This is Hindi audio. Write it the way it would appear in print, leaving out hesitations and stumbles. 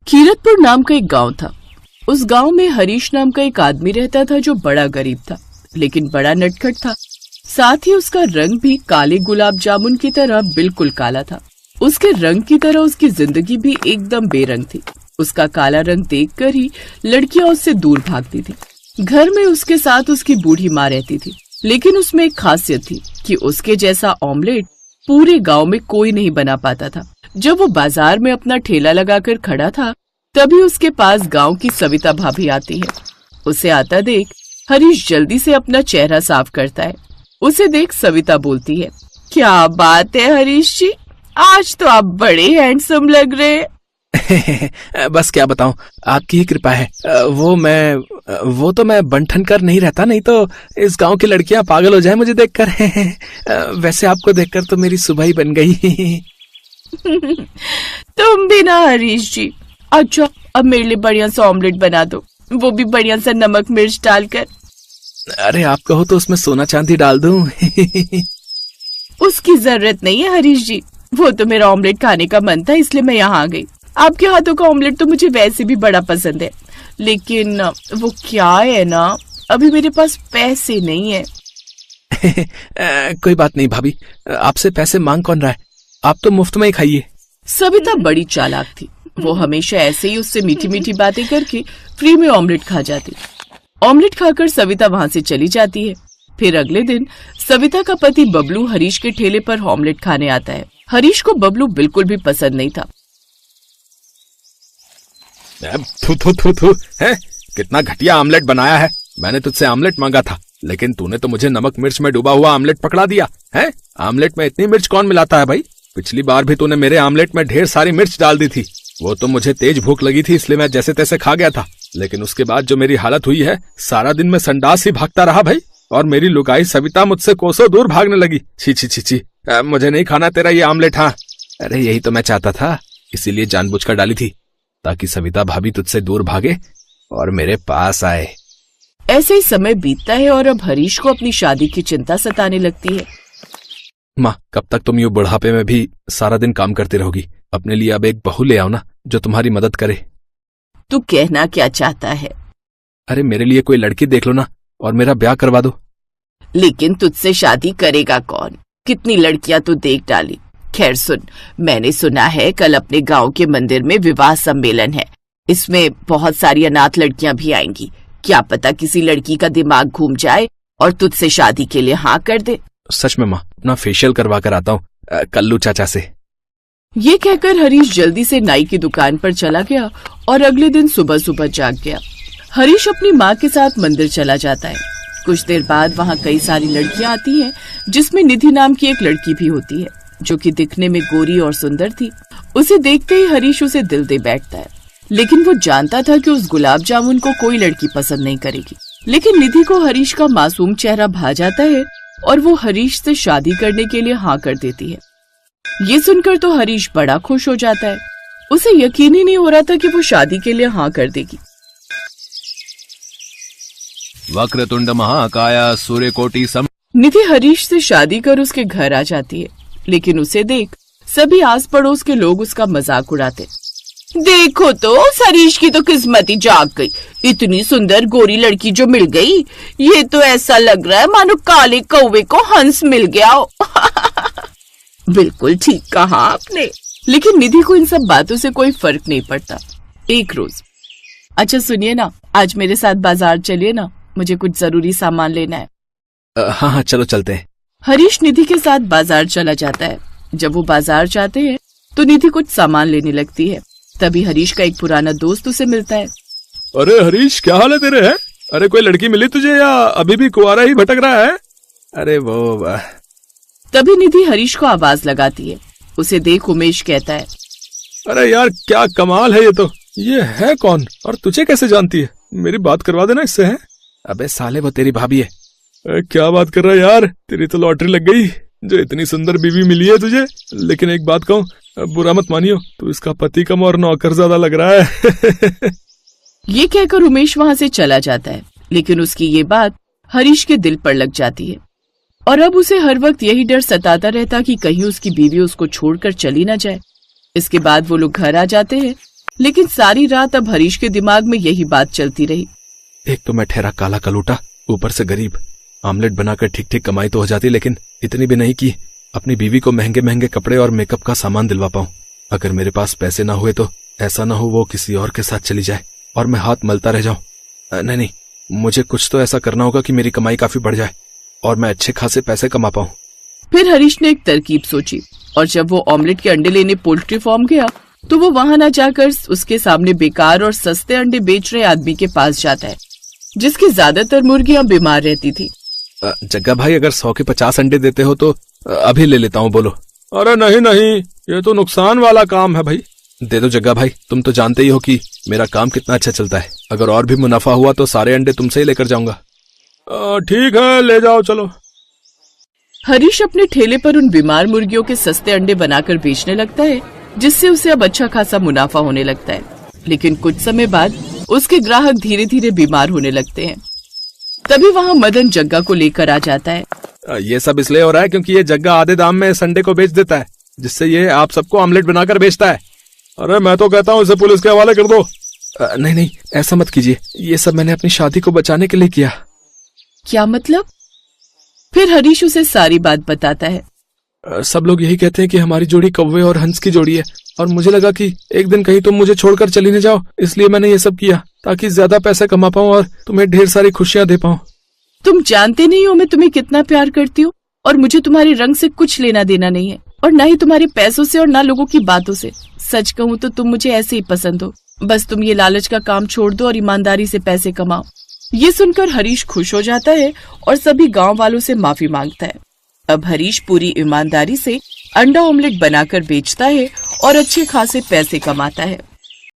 कीरतपुर नाम का एक गांव था। उस गांव में हरीश नाम का एक आदमी रहता था जो बड़ा गरीब था, लेकिन बड़ा नटखट था। साथ ही उसका रंग भी काले गुलाब जामुन की तरह बिल्कुल काला था। उसके रंग की तरह उसकी जिंदगी भी एकदम बेरंग थी। उसका काला रंग देखकर ही लड़कियां उससे दूर भागती थी। घर में उसके साथ उसकी बूढ़ी माँ रहती थी, लेकिन उसमें एक खासियत थी कि उसके जैसा ऑमलेट पूरे गांव में कोई नहीं बना पाता था। जब वो बाजार में अपना ठेला लगाकर खड़ा था, तभी उसके पास गांव की सविता भाभी आती है। उसे आता देख हरीश जल्दी से अपना चेहरा साफ करता है। उसे देख सविता बोलती है, क्या बात है हरीश जी, आज तो आप बड़े हैंडसम लग रहे हैं। बस क्या बताऊं, आपकी ही कृपा है। वो तो मैं बनठन कर नहीं रहता, नहीं तो इस गांव की लड़कियां पागल हो जाए मुझे देखकर। वैसे आपको देखकर तो मेरी सुबह ही बन गई। तुम भी ना हरीश जी। अच्छा, अब मेरे लिए बढ़िया सा ऑमलेट बना दो, वो भी बढ़िया सा नमक मिर्च डालकर। अरे आप कहो तो उसमें सोना चांदी डाल दूं। उसकी जरूरत नहीं है हरीश जी, वो तो मेरा ऑमलेट खाने का मन था इसलिए मैं यहाँ आ गई। आपके हाथों का ऑमलेट तो मुझे वैसे भी बड़ा पसंद है, लेकिन वो क्या है ना, अभी मेरे पास पैसे नहीं है। कोई बात नहीं भाभी, आपसे पैसे मांग कौन रहा है, आप तो मुफ्त में ही खाइए। सविता बड़ी चालाक थी। वो हमेशा ऐसे ही उससे मीठी मीठी बातें करके फ्री में ऑमलेट खा जाती। ऑमलेट खाकर सविता वहाँ से चली जाती है। फिर अगले दिन सविता का पति बबलू हरीश के ठेले पर ऑमलेट खाने आता है। हरीश को बबलू बिल्कुल भी पसंद नहीं था। थू थू थू थू, है कितना घटिया आमलेट बनाया है। मैंने तुझसे आमलेट मांगा था, लेकिन तूने तो मुझे नमक मिर्च में डूबा हुआ आमलेट पकड़ा दिया है। आमलेट में इतनी मिर्च कौन मिलाता है भाई? पिछली बार भी तूने मेरे आमलेट में ढेर सारी मिर्च डाल दी थी। वो तो मुझे तेज भूख लगी थी इसलिए मैं जैसे तैसे खा गया था, लेकिन उसके बाद जो मेरी हालत हुई है, सारा दिन मैं संडास ही भागता रहा भाई। और मेरी लुगाई सविता मुझसे कोसों दूर भागने लगी। छी छी छी छी, मुझे नहीं खाना तेरा ये आमलेट। हाँ, अरे यही तो मैं चाहता था, इसीलिए जानबूझकर डाली थी ताकि सविता भाभी तुझसे दूर भागे और मेरे पास आए। ऐसे ही समय बीतता है और अब हरीश को अपनी शादी की चिंता सताने लगती है। माँ, कब तक तुम यूं बुढ़ापे में भी सारा दिन काम करती रहोगी? अपने लिए अब एक बहू ले आओ ना, जो तुम्हारी मदद करे। तू कहना क्या चाहता है? अरे मेरे लिए कोई लड़की देख लो ना और मेरा ब्याह करवा दो। लेकिन तुझसे शादी करेगा कौन? कितनी लड़कियां तू देख डाली। खैर सुन, मैंने सुना है कल अपने गांव के मंदिर में विवाह सम्मेलन है। इसमें बहुत सारी अनाथ लड़कियां भी आएंगी। क्या पता किसी लड़की का दिमाग घूम जाए और तुझसे शादी के लिए हाँ कर दे। सच में माँ, अपना फेशियल करवा कर आता हूँ कल्लू चाचा से। ये कहकर हरीश जल्दी से नाई की दुकान पर चला गया और अगले दिन सुबह सुबह जाग गया। हरीश अपनी माँ के साथ मंदिर चला जाता है। कुछ देर बाद वहाँ कई सारी लड़कियाँ आती हैं, जिसमें निधि नाम की एक लड़की भी होती है, जो कि दिखने में गोरी और सुंदर थी। उसे देखते ही हरीश उसे दिल दे बैठता है, लेकिन वो जानता था कि उस गुलाब जामुन को कोई लड़की पसंद नहीं करेगी। लेकिन निधि को हरीश का मासूम चेहरा भा जाता है और वो हरीश से शादी करने के लिए हाँ कर देती है। ये सुनकर तो हरीश बड़ा खुश हो जाता है। उसे यकीन ही नहीं हो रहा था कि वो शादी के लिए हाँ कर देगी। वक्रतुंड महाकाया सूर्यकोटि सम। निधि हरीश से शादी कर उसके घर आ जाती है, लेकिन उसे देख सभी आस पड़ोस के लोग उसका मजाक उड़ाते। देखो तो उस हरीश की तो किस्मत ही जाग गई, इतनी सुंदर गोरी लड़की जो मिल गई। ये तो ऐसा लग रहा है मानो काले कौवे को हंस मिल गया हो। बिल्कुल ठीक कहा आपने। लेकिन निधि को इन सब बातों से कोई फर्क नहीं पड़ता। एक रोज, अच्छा सुनिए ना, आज मेरे साथ बाजार चलिए ना, मुझे कुछ जरूरी सामान लेना है। हाँ हाँ चलो चलते हैं। हरीश निधि के साथ बाजार चला जाता है। जब वो बाजार जाते हैं तो निधि कुछ सामान लेने लगती है। तभी हरीश का एक पुराना दोस्त उसे मिलता है। अरे हरीश, क्या हाल है तेरे? है अरे कोई लड़की मिली तुझे या अभी भी कुंवारा ही भटक रहा है? अरे वो। तभी निधि हरीश को आवाज लगाती है। उसे देख उमेश कहता है, अरे यार क्या कमाल है, ये है कौन और तुझे कैसे जानती है? मेरी बात करवा देना इससे। है अबे साले, वो तेरी भाभी है। क्या बात कर रहा है यार, तेरी तो लॉटरी लग गई जो इतनी सुंदर बीवी मिली है तुझे। लेकिन एक बात कहूँ, बुरा मत मानियो, तू इसका पति कम और नौकर ज्यादा लग रहा है। ये कहकर उमेश वहाँ से चला जाता है, लेकिन उसकी ये बात हरीश के दिल पर लग जाती है और अब उसे हर वक्त यही डर सताता रहता कि कहीं उसकी बीवी उसको छोड़कर चली न जाए। इसके बाद वो लोग घर आ जाते हैं लेकिन सारी रात अब हरीश के दिमाग में यही बात चलती रही। एक तो मैं ठहरा काला कलूटा, ऊपर से गरीब। आमलेट बनाकर ठीक ठीक कमाई तो हो जाती, लेकिन इतनी भी नहीं कि अपनी बीवी को महंगे महंगे कपड़े और मेकअप का सामान दिलवा पाऊं। अगर मेरे पास पैसे ना हुए तो ऐसा ना हो वो किसी और के साथ चली जाए और मैं हाथ मलता रह जाऊं। नहीं, मुझे कुछ तो ऐसा करना होगा कि मेरी कमाई काफी बढ़ जाए और मैं अच्छे खासे पैसे कमा पाऊं। फिर हरीश ने एक तरकीब सोची और जब वो ऑमलेट के अंडे लेने पोल्ट्री फार्म गया तो वो वहां न जाकर उसके सामने बेकार और सस्ते अंडे बेच रहे आदमी के पास जाता है, जिसकी ज्यादातर मुर्गियां बीमार रहती थी। जग्गा भाई, अगर 100 के 50 अंडे देते हो तो अभी ले लेता हूँ, बोलो। अरे नहीं, ये तो नुकसान वाला काम है भाई। दे दो जग्गा भाई, तुम तो जानते ही हो कि मेरा काम कितना अच्छा चलता है। अगर और भी मुनाफा हुआ तो सारे अंडे तुमसे ही लेकर जाऊंगा। ठीक है, ले जाओ, चलो। हरीश अपने ठेले पर उन बीमार मुर्गियों के सस्ते अंडे बनाकर बेचने लगता है, जिससे उसे अब अच्छा खासा मुनाफा होने लगता है। लेकिन कुछ समय बाद उसके ग्राहक धीरे धीरे बीमार होने लगते हैं। तभी वहाँ मदन जग्गा को लेकर आ जाता है। ये सब इसलिए हो रहा है क्योंकि ये जग्गा आधे दाम में संडे को बेच देता है, जिससे ये आप सबको ऑमलेट बनाकर बेचता है। अरे मैं तो कहता हूँ इसे पुलिस के हवाले कर दो। नहीं, ऐसा मत कीजिए, ये सब मैंने अपनी शादी को बचाने के लिए किया। क्या मतलब? फिर हरीश उसे सारी बात बताता है। सब लोग यही कहते हैं कि हमारी जोड़ी कौवे और हंस की जोड़ी है, और मुझे लगा कि एक दिन कहीं तुम मुझे छोड़कर चली न जाओ, इसलिए मैंने ये सब किया ताकि ज्यादा पैसे कमा पाऊं और तुम्हें ढेर सारी खुशियां दे पाऊं। तुम जानते नहीं हो मैं तुम्हें कितना प्यार करती हूँ, और मुझे तुम्हारे रंग से कुछ लेना देना नहीं है, और न ही तुम्हारे पैसों से और न लोगों की बातों से। सच कहूँ तो तुम मुझे ऐसे ही पसंद हो। बस तुम ये लालच का काम छोड़ दो और ईमानदारी से पैसे कमाओ। ये सुनकर हरीश खुश हो जाता है और सभी गांव वालों से माफी मांगता है। अब हरीश पूरी ईमानदारी से अंडा ऑमलेट बनाकर बेचता है और अच्छे खासे पैसे कमाता है।